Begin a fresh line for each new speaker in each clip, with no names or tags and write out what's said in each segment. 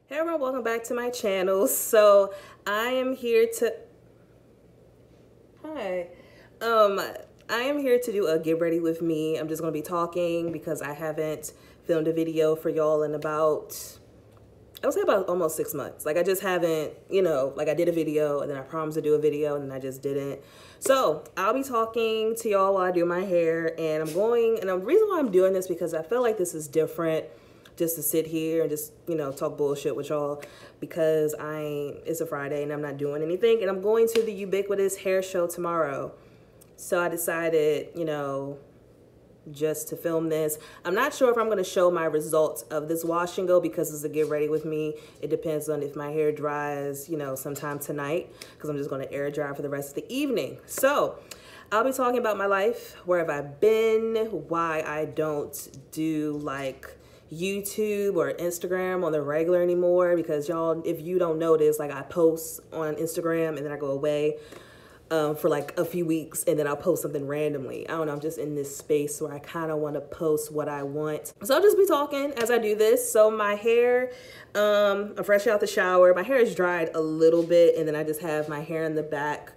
Hey everyone, welcome back to my channel. So I am here to I am here to do a get ready with me. I'm just gonna be talking because I haven't filmed a video for y'all in about, I would say about almost 6 months. Like I just haven't, like I did a video and then I promised to do a video and then I just didn't. So I'll be talking to y'all while I do my hair, and the reason why I'm doing this because I feel like this is different just to sit here and just, talk bullshit with y'all because it's a Friday and I'm not doing anything, and I'm going to the ubiquitous hair show tomorrow. So I decided, just to film this. I'm not sure if I'm going to show my results of this wash and go because it's a get ready with me. It depends on if my hair dries, sometime tonight, because I'm just going to air dry for the rest of the evening. So I'll be talking about my life, where have I been, why I don't do like YouTube or Instagram on the regular anymore, because y'all, if you don't notice, like I post on Instagram and then I go away for like a few weeks and then I'll post something randomly. I don't know, I'm just in this space where I kind of want to post what I want. So I'll just be talking as I do this. So my hair, I'm fresh out the shower. My hair is dried a little bit, and then I just have my hair in the back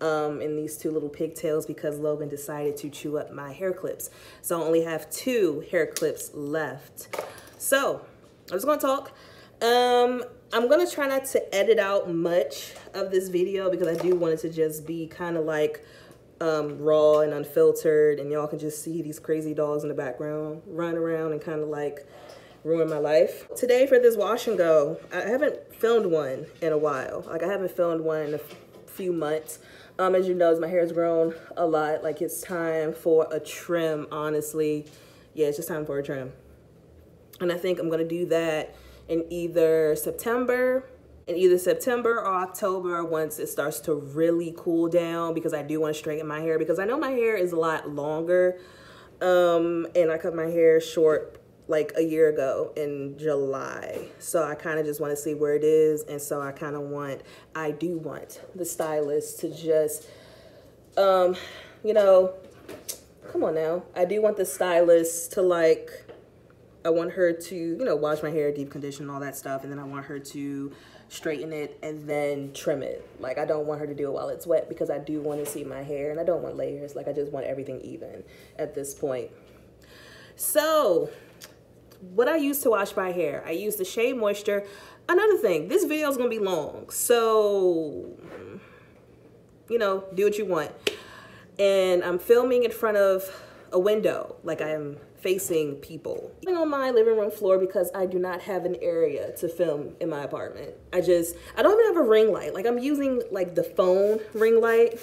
in these two little pigtails because Logan decided to chew up my hair clips. So I only have 2 hair clips left. So I'm just gonna talk. I'm gonna try not to edit out much of this video because I do want it to just be kind of like raw and unfiltered, and y'all can just see these crazy dogs in the background run around and kind of like ruin my life. Today for this wash and go, I haven't filmed one in a while. Like I haven't filmed one in a few months. As you know, my hair has grown a lot. Like it's time for a trim, honestly. Yeah, it's just time for a trim. And I think I'm gonna do that in either September or October once it starts to really cool down, because I do want to straighten my hair because I know my hair is a lot longer. And I cut my hair short like a year ago in July. So I kind of just want to see where it is. And so I do want the stylist to just, come on now. I do want the stylist to I want her to, wash my hair, deep condition, all that stuff. And then I want her to straighten it and then trim it. Like I don't want her to do it while it's wet because I do want to see my hair and I don't want layers. Like I just want everything even at this point. So what I use to wash my hair, I use the Shea Moisture. Another thing, this video is going to be long. So, do what you want. And I'm filming in front of a window, like I am facing people. I'm on my living room floor because I do not have an area to film in my apartment. I don't even have a ring light. Like I'm using like the phone ring light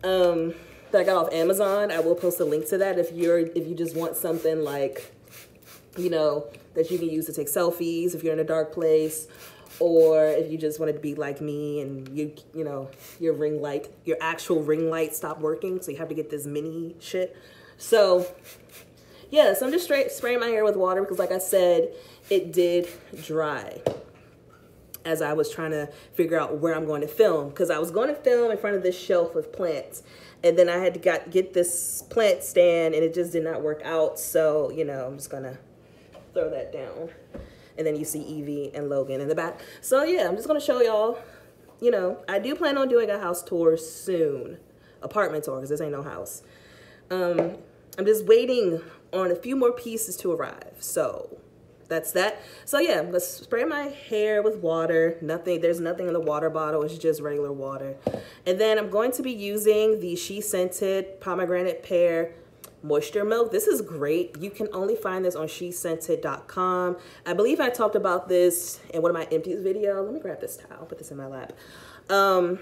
that I got off Amazon. I will post a link to that if you just want something like, that you can use to take selfies if you're in a dark place, or if you just want to be like me and your actual ring light stopped working, so you have to get this mini shit. So yeah, so I'm just spraying my hair with water because like I said, it did dry as I was trying to figure out where I'm going to film, because I was going to film in front of this shelf of plants, and then I had to get this plant stand and it just did not work out. So, I'm just gonna throw that down. And then you see Evie and Logan in the back. So yeah, I'm just gonna show y'all, I do plan on doing a house tour soon. Apartment tour, because this ain't no house. I'm just waiting on a few more pieces to arrive. So that's that. So yeah, I'm gonna spray my hair with water. There's nothing in the water bottle. It's just regular water. And then I'm going to be using the She Scented Pomegranate Pear Moisture Milk. This is great. You can only find this on shescented.com. I believe I talked about this in one of my empties videos. Let me grab this towel, put this in my lap. I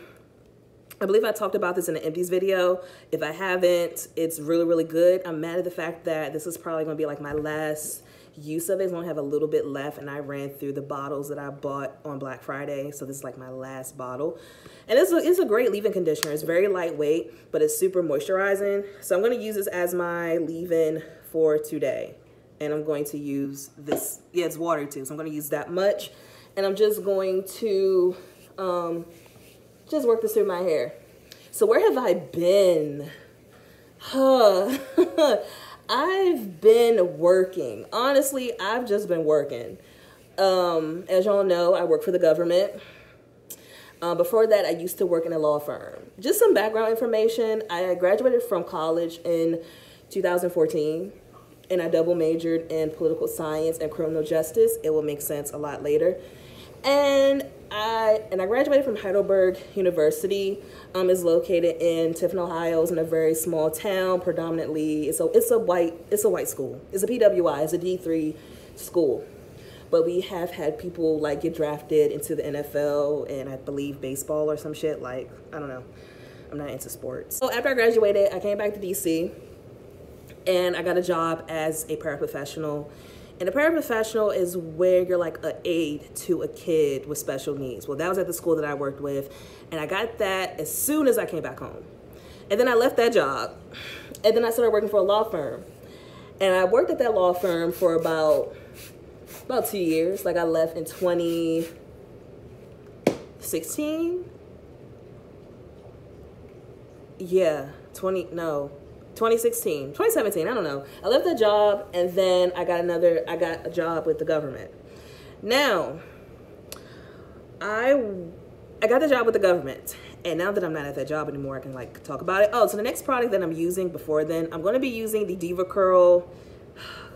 believe I talked about this in an empties video. If I haven't, it's really, really good. I'm mad at the fact that this is probably gonna be like my last use of it. It's gonna have a little bit left, and I ran through the bottles that I bought on Black Friday. So this is like my last bottle. And it's a great leave-in conditioner. It's very lightweight, but it's super moisturizing. So I'm gonna use this as my leave-in for today. And I'm going to use this, yeah, it's water too. So I'm gonna use that much. And I'm just going to just work this through my hair. So where have I been? I've been working. Honestly, I've just been working. As y'all know, I work for the government. Before that, I used to work in a law firm. Just some background information. I graduated from college in 2014, and I double majored in political science and criminal justice. It will make sense a lot later. And I graduated from Heidelberg University. It's located in Tiffin, Ohio. It's in a very small town. Predominantly, it's a white school. It's a PWI. It's a D3 school. But we have had people like get drafted into the NFL and I believe baseball or some shit. Like, I don't know. I'm not into sports. So after I graduated, I came back to DC and I got a job as a paraprofessional. And a paraprofessional is where you're like an aide to a kid with special needs. Well, that was at the school that I worked with. And I got that as soon as I came back home. And then I left that job. And then I started working for a law firm. And I worked at that law firm for about 2 years. Like I left in 2016. Yeah, 2016, 2017, I don't know. I left that job and then I got a job with the government. Now, I got the job with the government. And now that I'm not at that job anymore, I can like talk about it. Oh, so the next product that I'm using before then, I'm going to be using the Diva Curl.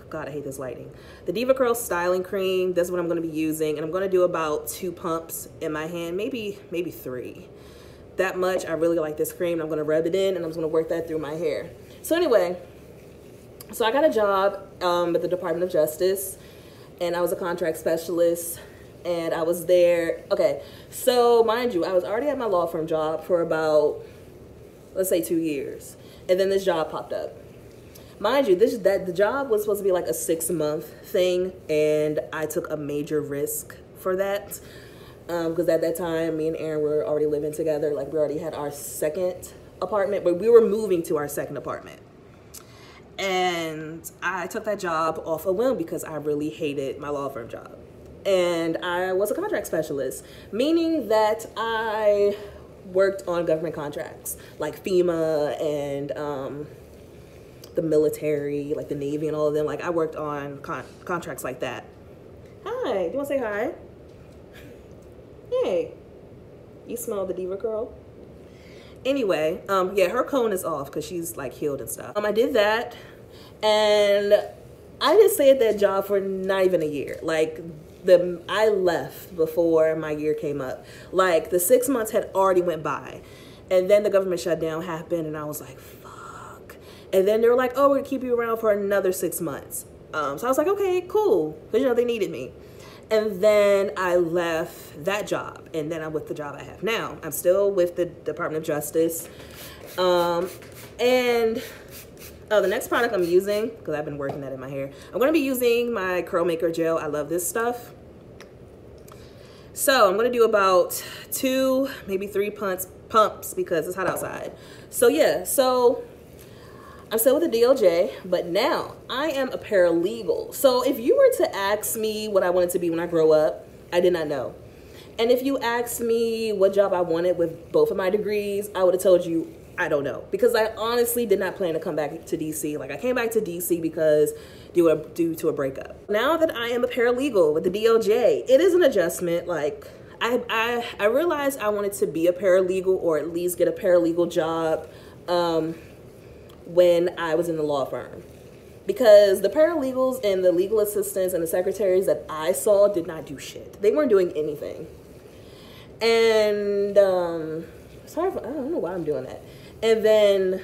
God, I hate this lighting. The Diva Curl styling cream. That's what I'm going to be using. And I'm going to do about 2 pumps in my hand, maybe 3. That much. I really like this cream. I'm going to rub it in and I'm just going to work that through my hair. So anyway, so I got a job at the Department of Justice and I was a contract specialist and I was there. Okay, so mind you, I was already at my law firm job for about, let's say 2 years. And then this job popped up. Mind you, the job was supposed to be like a 6-month thing, and I took a major risk for that because at that time, me and Aaron were already living together. Like we already had our second apartment, but we were moving to our second apartment. And I took that job off a whim because I really hated my law firm job. And I was a contract specialist, meaning that I worked on government contracts like FEMA and the military, like the Navy and all of them. Like I worked on contracts like that. Hi, do you want to say hi? Hey, you smell the Diva Curl? Anyway, yeah, her cone is off because she's like healed and stuff. I did that and I didn't stay at that job for not even a year. Like I left before my year came up. Like the 6 months had already went by and then the government shutdown happened and I was like, and then they were like, oh, we're gonna keep you around for another 6 months. So I was like, okay, cool. Because, you know, they needed me. And then I left that job. And then I'm with the job I have now. I'm still with the Department of Justice. And the next product I'm using, because I've been working that in my hair, I'm going to be using my Curl Maker Gel. I love this stuff. So I'm going to do about 2, maybe 3 pumps because it's hot outside. So yeah, so I'm still with the DOJ, but now I am a paralegal. So if you were to ask me what I wanted to be when I grow up, I did not know. And if you asked me what job I wanted with both of my degrees, I would have told you, I don't know. Because I honestly did not plan to come back to DC. Like I came back to DC because due to a breakup. Now that I am a paralegal with the DOJ, it is an adjustment. Like I realized I wanted to be a paralegal or at least get a paralegal job when I was in the law firm, because the paralegals and the legal assistants and the secretaries that I saw did not do shit. They weren't doing anything. And I don't know why I'm doing that. And then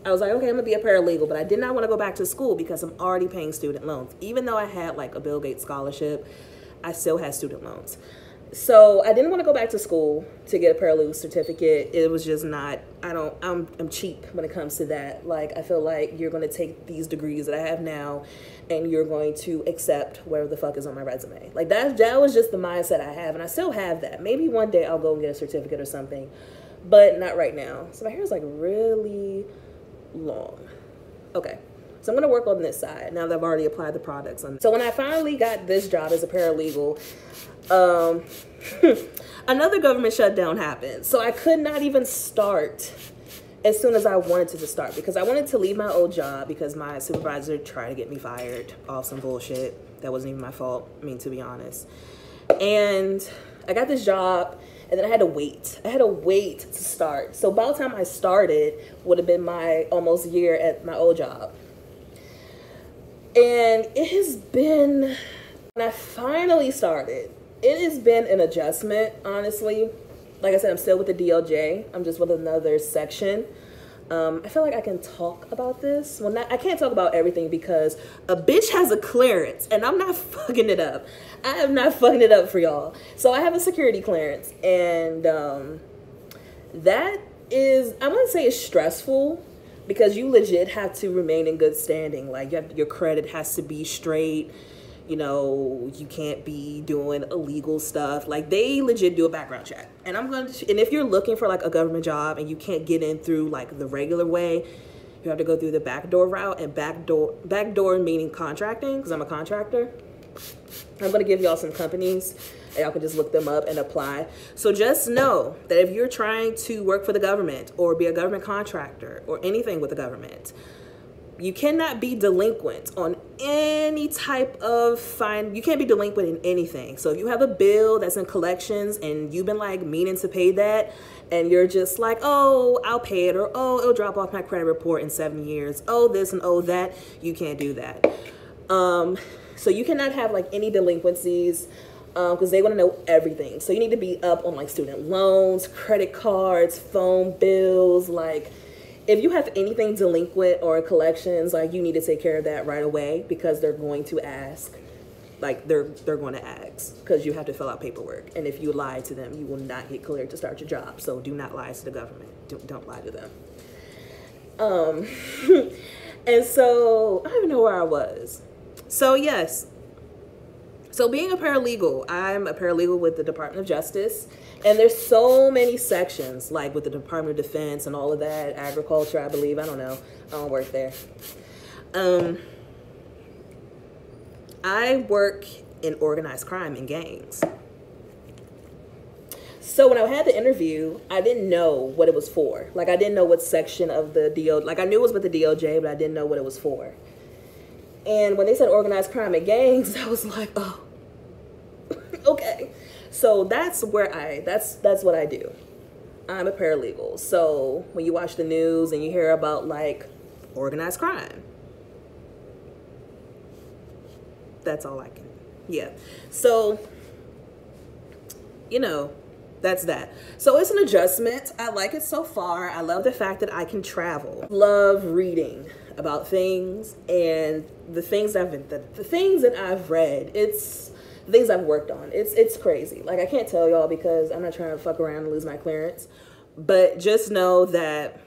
I was like, okay, I'm gonna be a paralegal, but I did not want to go back to school because I'm already paying student loans. Even though I had like a Bill Gates scholarship, I still had student loans. So I didn't want to go back to school to get a paralegal certificate. It was just not, I'm cheap when it comes to that. Like, I feel like you're going to take these degrees that I have now and you're going to accept whatever the fuck is on my resume. Like that was just the mindset I have. And I still have that. Maybe one day I'll go and get a certificate or something, but not right now. So my hair is like really long. Okay. So I'm going to work on this side now that I've already applied the products on. So when I finally got this job as a paralegal, another government shutdown happened. So I could not even start as soon as I wanted to start because I wanted to leave my old job because my supervisor tried to get me fired off some bullshit. That wasn't even my fault, I mean, to be honest. And I got this job, and then I had to wait. I had to wait to start. So by the time I started, would have been my almost year at my old job. And it has been, when I finally started, it has been an adjustment, honestly. Like I said, I'm still with the DOJ. I'm just with another section. I feel like I can talk about this. Well, I can't talk about everything because a bitch has a clearance and I'm not fucking it up. I am not fucking it up for y'all. So I have a security clearance, and that is, I wouldn't say it's stressful, because you legit have to remain in good standing. Like, your credit has to be straight. You know, you can't be doing illegal stuff. Like, they legit do a background check. And and if you're looking for like a government job and you can't get in through like the regular way, you have to go through the backdoor route. And backdoor meaning contracting, because I'm a contractor. I'm going to give y'all some companies, and y'all can just look them up and apply. So just know that if you're trying to work for the government or be a government contractor or anything with the government, you cannot be delinquent on any type of fine. You can't be delinquent in anything. So if you have a bill that's in collections and you've been like meaning to pay that, and you're just like, oh, I'll pay it, or oh, it'll drop off my credit report in 7 years, oh this and oh that, you can't do that. So you cannot have like any delinquencies, because they want to know everything. So you need to be up on like student loans, credit cards, phone bills. Like, if you have anything delinquent or collections, like, you need to take care of that right away, because they're going to ask. Like, they're going to ask, because you have to fill out paperwork. And if you lie to them, you will not get cleared to start your job. So do not lie to the government. Don't lie to them. And so I don't even know where I was. So yes. So being a paralegal, I'm a paralegal with the Department of Justice, and there's so many sections, like with the Department of Defense and all of that, agriculture, I believe, I don't know, I don't work there. I work in organized crime and gangs. So when I had the interview, I didn't know what it was for. Like, I didn't know what section of the DOJ, like, I knew it was with the DOJ, but I didn't know what it was for. And when they said organized crime and gangs, I was like, oh, okay. So that's where that's what I do. I'm a paralegal. So when you watch the news and you hear about like organized crime, that's all I can, yeah. So, you know, that's that. So it's an adjustment. I like it so far. I love the fact that I can travel. Love reading about things, and the things that I've read, it's the things I've worked on. It's crazy. Like, I can't tell y'all because I'm not trying to fuck around and lose my clearance, but just know that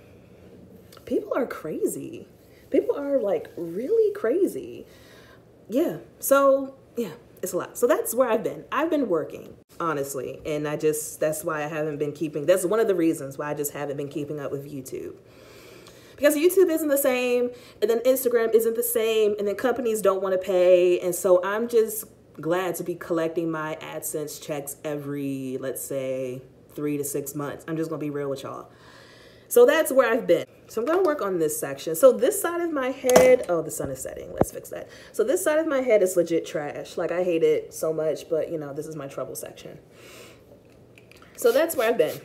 people are crazy. People are like really crazy. Yeah. So yeah, it's a lot. So that's where I've been working, honestly. And that's why I haven't been that's one of the reasons why I just haven't been keeping up with YouTube. Because YouTube isn't the same, and then Instagram isn't the same, and then companies don't want to pay. And so I'm just glad to be collecting my AdSense checks every, let's say, 3 to 6 months. I'm just going to be real with y'all. So that's where I've been. So I'm going to work on this section. So this side of my head, oh, the sun is setting. Let's fix that. So this side of my head is legit trash. Like, I hate it so much, but, you know, this is my trouble section. So that's where I've been.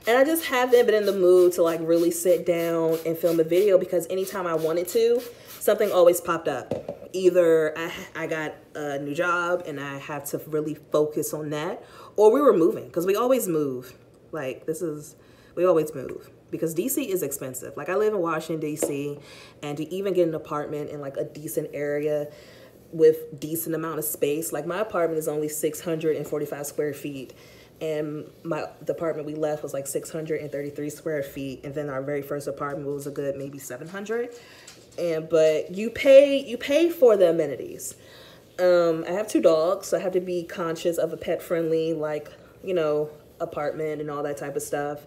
And I just haven't been in the mood to like really sit down and film a video, because anytime I wanted to, something always popped up. Either I got a new job and I have to really focus on that, or we were moving, because we always move. Like, we always move, because DC is expensive. Like, I live in Washington, DC, and to even get an apartment in like a decent area with decent amount of space, like my apartment is only 645 square feet. And the apartment we left was like 633 square feet. And then our very first apartment was a good maybe 700. But you pay for the amenities. I have 2 dogs, so I have to be conscious of a pet-friendly, like, you know, apartment and all that type of stuff.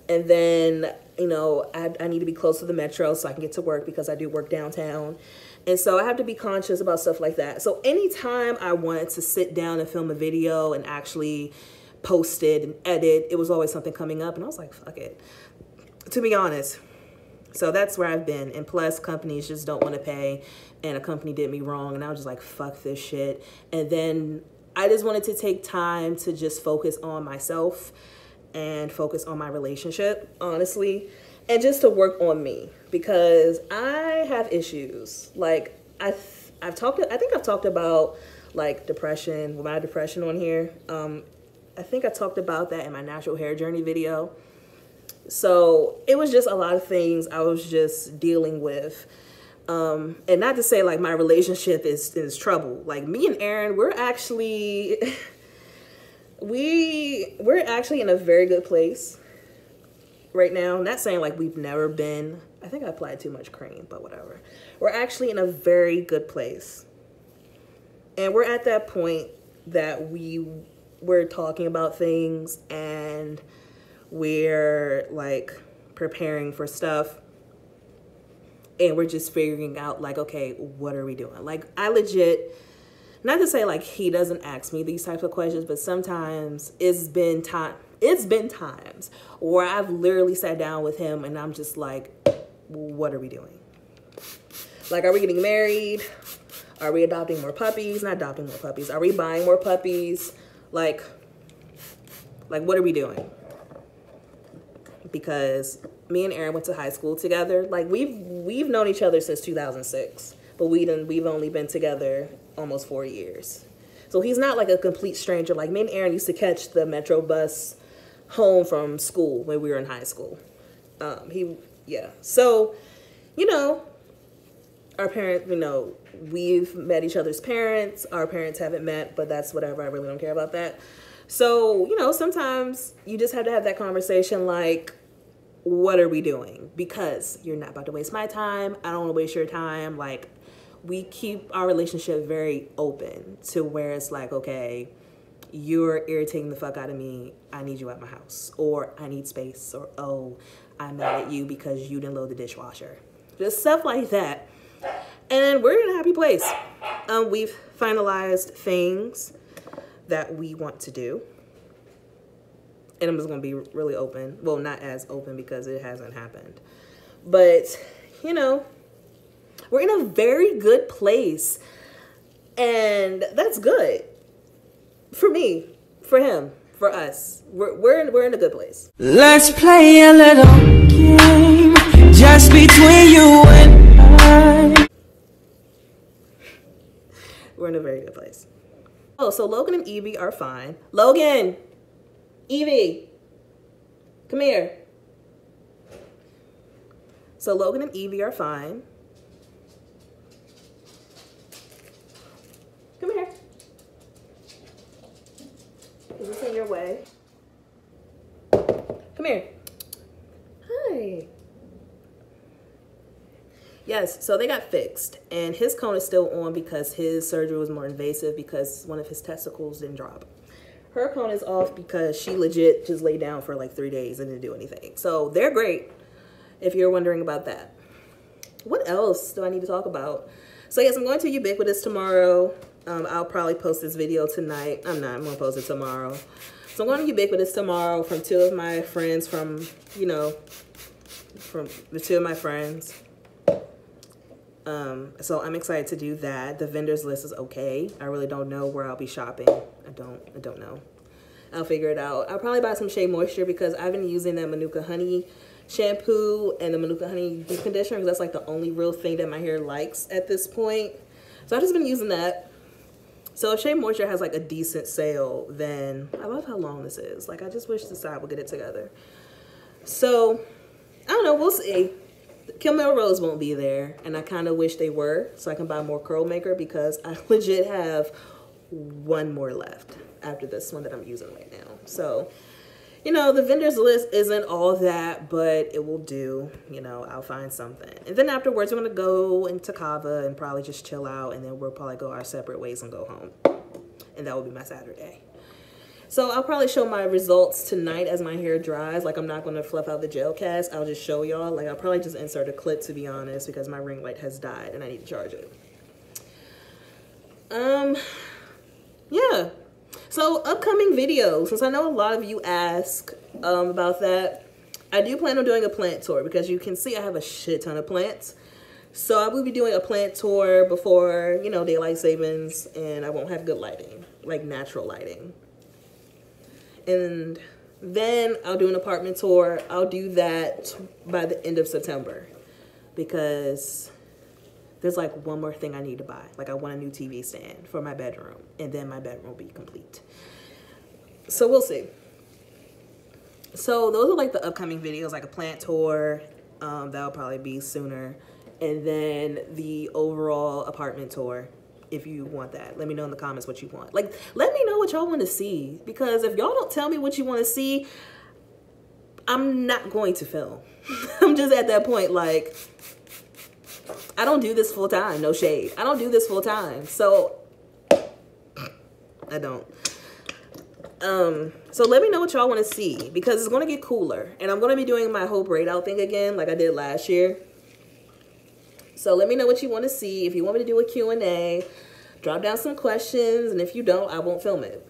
And then, you know, I need to be close to the metro so I can get to work, because I do work downtown. And so I have to be conscious about stuff like that. So anytime I wanted to sit down and film a video and actually post it and edit, it was always something coming up, and I was like, fuck it. To be honest, So that's where I've been. And plus, companies just don't want to pay. And a company did me wrong. And I was just like, fuck this shit. And then I just wanted to take time to just focus on myself and focus on my relationship, honestly. And just to work on me. Because I have issues. Like, I think I've talked about like depression, my depression on here. I think I talked about that in my natural hair journey video. So it was just a lot of things I was just dealing with. And not to say like my relationship is trouble. Like me and Aaron, we're actually in a very good place right now. Not saying like we've never been. I think I applied too much cream, but whatever. We're actually in a very good place. And we're at that point that we're talking about things and we're like preparing for stuff. And we're just figuring out like, okay, what are we doing? Like I legit, not to say like he doesn't ask me these types of questions, but sometimes it's been times where I've literally sat down with him and I'm just like, what are we doing? Like, are we getting married? Are we adopting more puppies? Not adopting more puppies. Are we buying more puppies? Like what are we doing? Because me and Aaron went to high school together. Like we've known each other since 2006, but we've only been together almost 4 years. So he's not like a complete stranger. Like me and Aaron used to catch the Metro bus home from school when we were in high school. So, you know, our parents, you know, we've met each other's parents. Our parents haven't met, but that's whatever. I really don't care about that. So, you know, sometimes you just have to have that conversation like, what are we doing? Because you're not about to waste my time. I don't want to waste your time. Like, we keep our relationship very open to where it's like, okay, you're irritating the fuck out of me. I need you at my house. Or I need space. Or, oh, I'm mad at you because you didn't load the dishwasher. Just stuff like that. And we're in a happy place. We've finalized things that we want to do. And I'm just going to be really open. Well, not as open because it hasn't happened. But, you know, we're in a very good place. And that's good. For me, for him, for us. We're in a good place.
Let's play a little game just between you and I.
We're in a very good place. Oh, so Logan and Evie are fine. Logan! Evie! Come here. So Logan and Evie are fine. Come here. Is this in your way? Come here. Hi. Yes, so they got fixed. And his cone is still on because his surgery was more invasive because one of his testicles didn't drop. Her cone is off because she legit just laid down for like 3 days and didn't do anything. So they're great if you're wondering about that. What else do I need to talk about? So yes, I'm going to Ubiquitous tomorrow. I'll probably post this video tonight. I'm going to post it tomorrow. So I'm going to Ubiquitous tomorrow from two of my friends from the two of my friends. So I'm excited to do that. The vendors list is okay. I really don't know where I'll be shopping. I don't know. I'll figure it out. I'll probably buy some Shea Moisture because I've been using that Manuka Honey shampoo and the Manuka Honey deep conditioner because that's like the only real thing that my hair likes at this point. So I've just been using that. So if Shea Moisture has like a decent sale, then I love how long this is. Like I just wish the side would get it together. So I don't know, we'll see. Kimmel Rose won't be there, and I kind of wish they were so I can buy more curl maker because I legit have one more left after this one that I'm using right now. So, you know, the vendors list isn't all that, but it will do. You know, I'll find something. And then afterwards, we're going to go into Cava and probably just chill out, and then we'll probably go our separate ways and go home. And that will be my Saturday. So I'll probably show my results tonight as my hair dries. Like I'm not going to fluff out the gel cast. I'll just show y'all. Like I'll probably just insert a clip to be honest because my ring light has died and I need to charge it. Yeah. So upcoming videos, since I know a lot of you ask about that. I do plan on doing a plant tour because you can see I have a shit ton of plants. So I will be doing a plant tour before, you know, daylight savings, and I won't have good lighting, like natural lighting. And then I'll do an apartment tour. I'll do that by the end of September because there's like one more thing I need to buy. Like I want a new TV stand for my bedroom, and then my bedroom will be complete. So we'll see. So those are like the upcoming videos, like a plant tour. That'll probably be sooner. And then the overall apartment tour, if you want that. Let me know in the comments what you want. Like, let me know what y'all want to see. Because if y'all don't tell me what you want to see, I'm not going to film. I'm just at that point, like, I don't do this full time. No shade. I don't do this full time. So, I don't. So let me know what y'all want to see. Because it's going to get cooler. And I'm going to be doing my whole braid out thing again like I did last year. So let me know what you want to see. If you want me to do a Q&A, drop down some questions. And if you don't, I won't film it.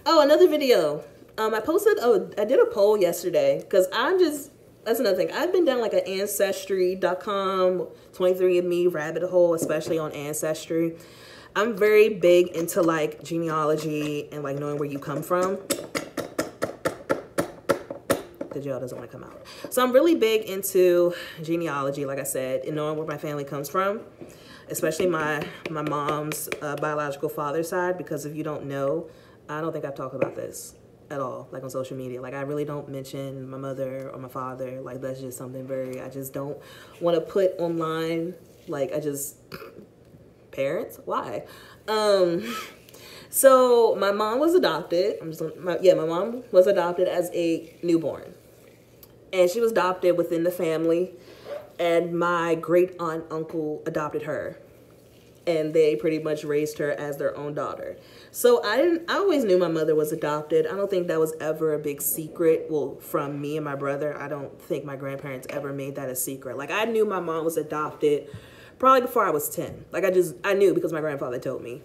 Oh, another video. I did a poll yesterday because that's another thing. I've been down like an Ancestry.com, 23andMe rabbit hole, especially on Ancestry. I'm very big into like genealogy and like knowing where you come from. The gel doesn't want to come out. So I'm really big into genealogy, like I said, and knowing where my family comes from, especially my mom's biological father's side, because if you don't know, I don't think I've talked about this at all, like on social media. Like I really don't mention my mother or my father. Like that's just something I just don't want to put online. Like parents, why? So my mom was adopted. My mom was adopted as a newborn. And she was adopted within the family. And my great aunt, uncle adopted her. And they pretty much raised her as their own daughter. So I always knew my mother was adopted. I don't think that was ever a big secret. Well, from me and my brother, I don't think my grandparents ever made that a secret. Like I knew my mom was adopted probably before I was 10. Like I knew because my grandfather told me.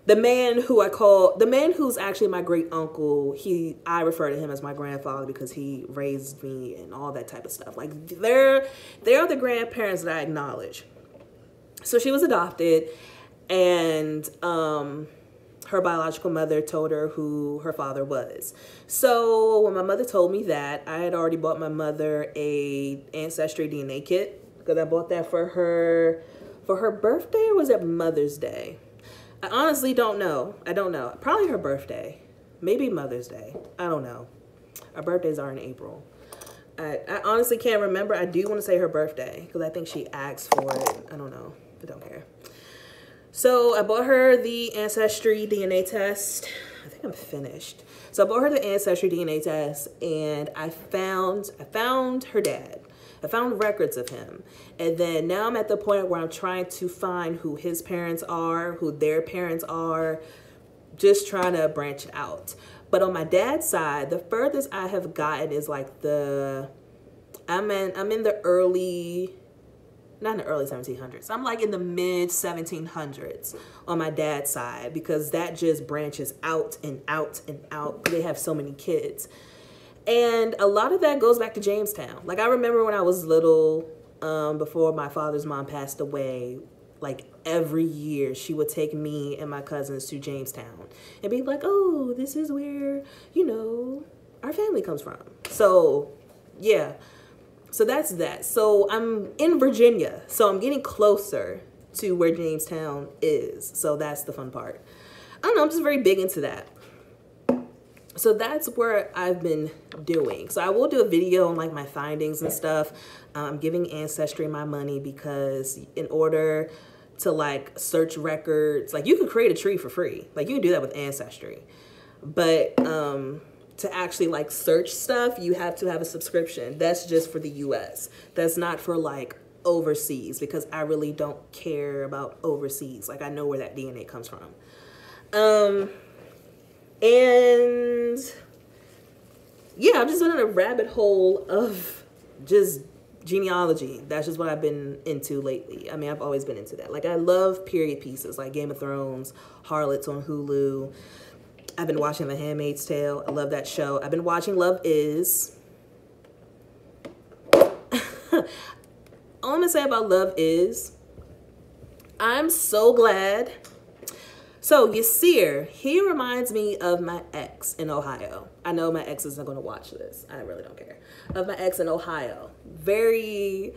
The man who's actually my great uncle, I refer to him as my grandfather because he raised me and all that type of stuff. Like they're the grandparents that I acknowledge. So she was adopted, and her biological mother told her who her father was. So when my mother told me that, I had already bought my mother a Ancestry DNA kit because I bought that for her birthday, or was it Mother's Day? I honestly don't know. I don't know. Probably her birthday. Maybe Mother's Day. I don't know. Our birthdays are in April. I honestly can't remember. I do want to say her birthday because I think she asked for it. I don't know. I don't care. So I bought her the Ancestry DNA test. I think I'm finished. So I bought her the Ancestry DNA test, and I found her dad. I found records of him. And then now I'm at the point where I'm trying to find who his parents are, who their parents are, just trying to branch it out. But on my dad's side, the furthest I have gotten is like I'm in the early, not in the early 1700s. I'm like in the mid 1700s on my dad's side, because that just branches out and out and out. They have so many kids. And a lot of that goes back to Jamestown. Like I remember when I was little, before my father's mom passed away, like every year she would take me and my cousins to Jamestown and be like, oh, this is where, you know, our family comes from. So yeah, so that's that. So I'm in Virginia, so I'm getting closer to where Jamestown is. So that's the fun part. I don't know, I'm just very big into that. So that's where I've been doing. So I will do a video on like my findings and stuff. I'm giving Ancestry my money because in order to like search records, like you could create a tree for free. Like you can do that with Ancestry. But to actually like search stuff, you have to have a subscription. That's just for the US. That's not for like overseas, because I really don't care about overseas. Like I know where that DNA comes from. And yeah, I'm just in a rabbit hole of just genealogy. That's just what I've been into lately. I mean, I've always been into that. Like I love period pieces like Game of Thrones, Harlots on Hulu. I've been watching The Handmaid's Tale. I love that show. I've been watching Love Is. gonna say about Love is, I'm so glad. So Yasir, he reminds me of my ex in Ohio. I know my ex isn't gonna watch this. I really don't care. Of my ex in Ohio. Very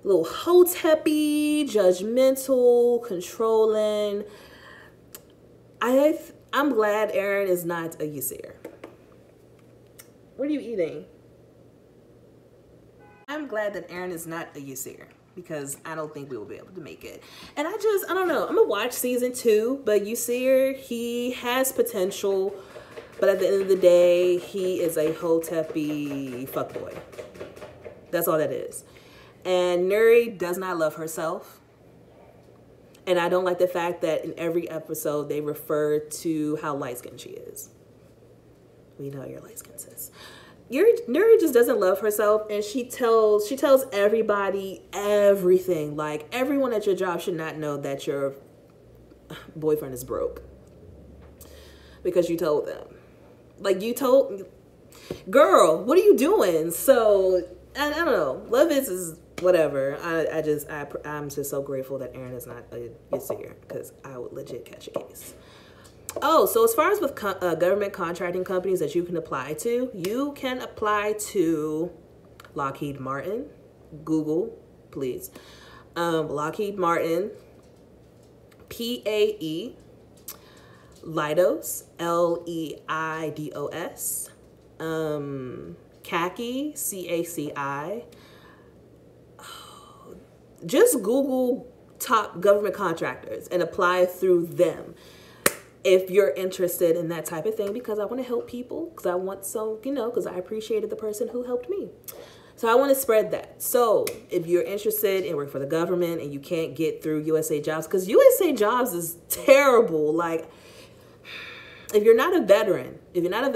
little hotep-y, judgmental, controlling. I'm glad Aaron is not a Yasir. What are you eating? I'm glad that Aaron is not a Yasir, because I don't think we will be able to make it. And I don't know. I'm gonna watch season 2, but Yasir, he has potential, but at the end of the day, he is a hotep-y fuckboy. That's all that is. And Nuri does not love herself. And I don't like the fact that in every episode they refer to how light-skinned she is. We know you're light-skinned, sis. Nuri just doesn't love herself, and she tells everybody everything. Like, everyone at your job should not know that your boyfriend is broke because you told them. Like, you told, girl, what are you doing? So I don't know. Love is whatever. I'm just so grateful that Aaron is not a Yasir, because I would legit catch a case. Oh, so as far as with government contracting companies that you can apply to, you can apply to Lockheed Martin, Google, please, Lockheed Martin, PAE, Leidos, LEIDOS, CACI, CACI. Just Google top government contractors and apply through them if you're interested in that type of thing, because I want to help people, because I want some, because I appreciated the person who helped me. So I want to spread that. So if you're interested in working for the government and you can't get through USA Jobs, because USA Jobs is terrible. Like, if you're not a veteran, they're not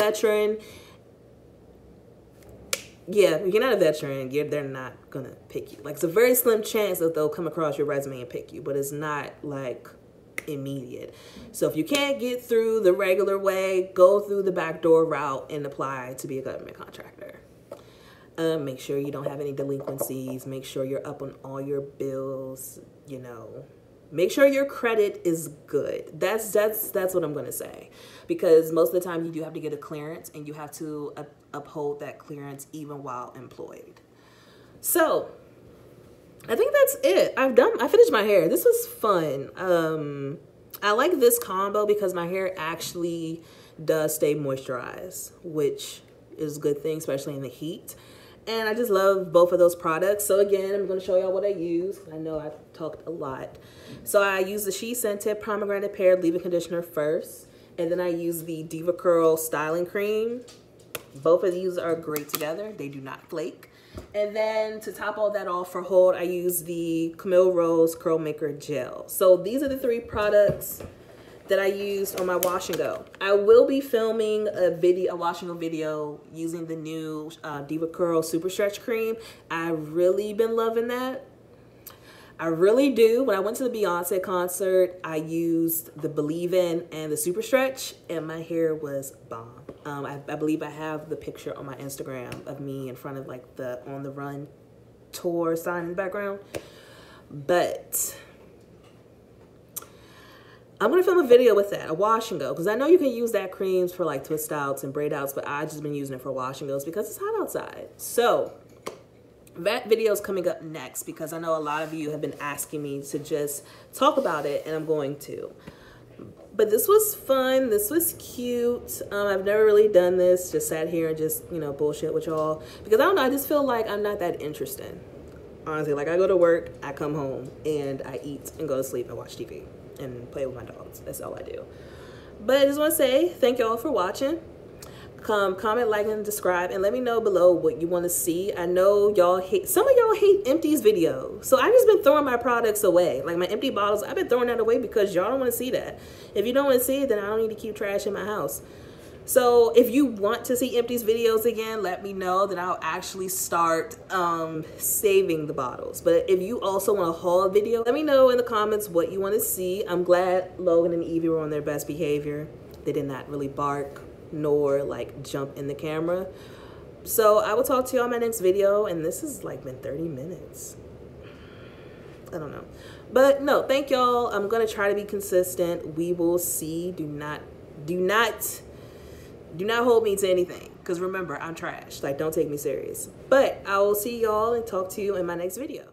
going to pick you. Like, it's a very slim chance that they'll come across your resume and pick you, but it's not like immediate. So if you can't get through the regular way, go through the backdoor route and apply to be a government contractor. Make sure you don't have any delinquencies. Make sure you're up on all your bills. Make sure your credit is good. That's what I'm going to say, because most of the time you do have to get a clearance, and you have to uphold that clearance even while employed. So I think that's it. I finished my hair. This was fun. I like this combo because my hair actually does stay moisturized, which is a good thing, especially in the heat. And I just love both of those products. So again, I'm going to show y'all what I use. I know I've talked a lot. So I use the She Scented Pomegranate Pear Leave-In Conditioner first. And then I use the Diva Curl Styling Cream. Both of these are great together. They do not flake. And then to top all that off for hold, I use the Camille Rose Curl Maker Gel. So these are the 3 products that I used on my wash and go. I will be filming a wash and go video using the new Diva Curl Super Stretch Cream. I've really been loving that. I really do. When I went to the Beyonce concert, I used the Believe In and the Super Stretch, and my hair was bomb. I believe I have the picture on my Instagram of me in front of like the On the Run tour sign in the background. But I'm going to film a video with that, a wash and go, because I know you can use that creams for like twist outs and braid outs, but I've just been using it for wash and goes because it's hot outside. So that video is coming up next, because I know a lot of you have been asking me to just talk about it, and I'm going to. But this was fun. This was cute. I've never really done this. Just sat here and just, bullshit with y'all. Because I don't know, I just feel like I'm not that interesting. Honestly, like I go to work, I come home, and I eat and go to sleep and watch TV and play with my dogs. That's all I do. But I just want to say thank y'all for watching. Comment, like, and subscribe, and let me know below what you want to see. I know some of y'all hate empties videos, so I've just been throwing my products away, like my empty bottles. I've been throwing that away because y'all don't want to see that. If you don't want to see it, then I don't need to keep trash in my house. So if you want to see empties videos again, let me know. Then I'll actually start saving the bottles. But if you also want a haul video, let me know in the comments what you want to see. I'm glad Logan and Evie were on their best behavior. They did not really bark nor like jump in the camera. So I will talk to you on my next video, and this has like been 30 minutes. I don't know. But no, thank y'all. I'm gonna try to be consistent. We will see. Do not hold me to anything. Because remember, I'm trash. Like, don't take me serious. But I will see y'all and talk to you in my next video.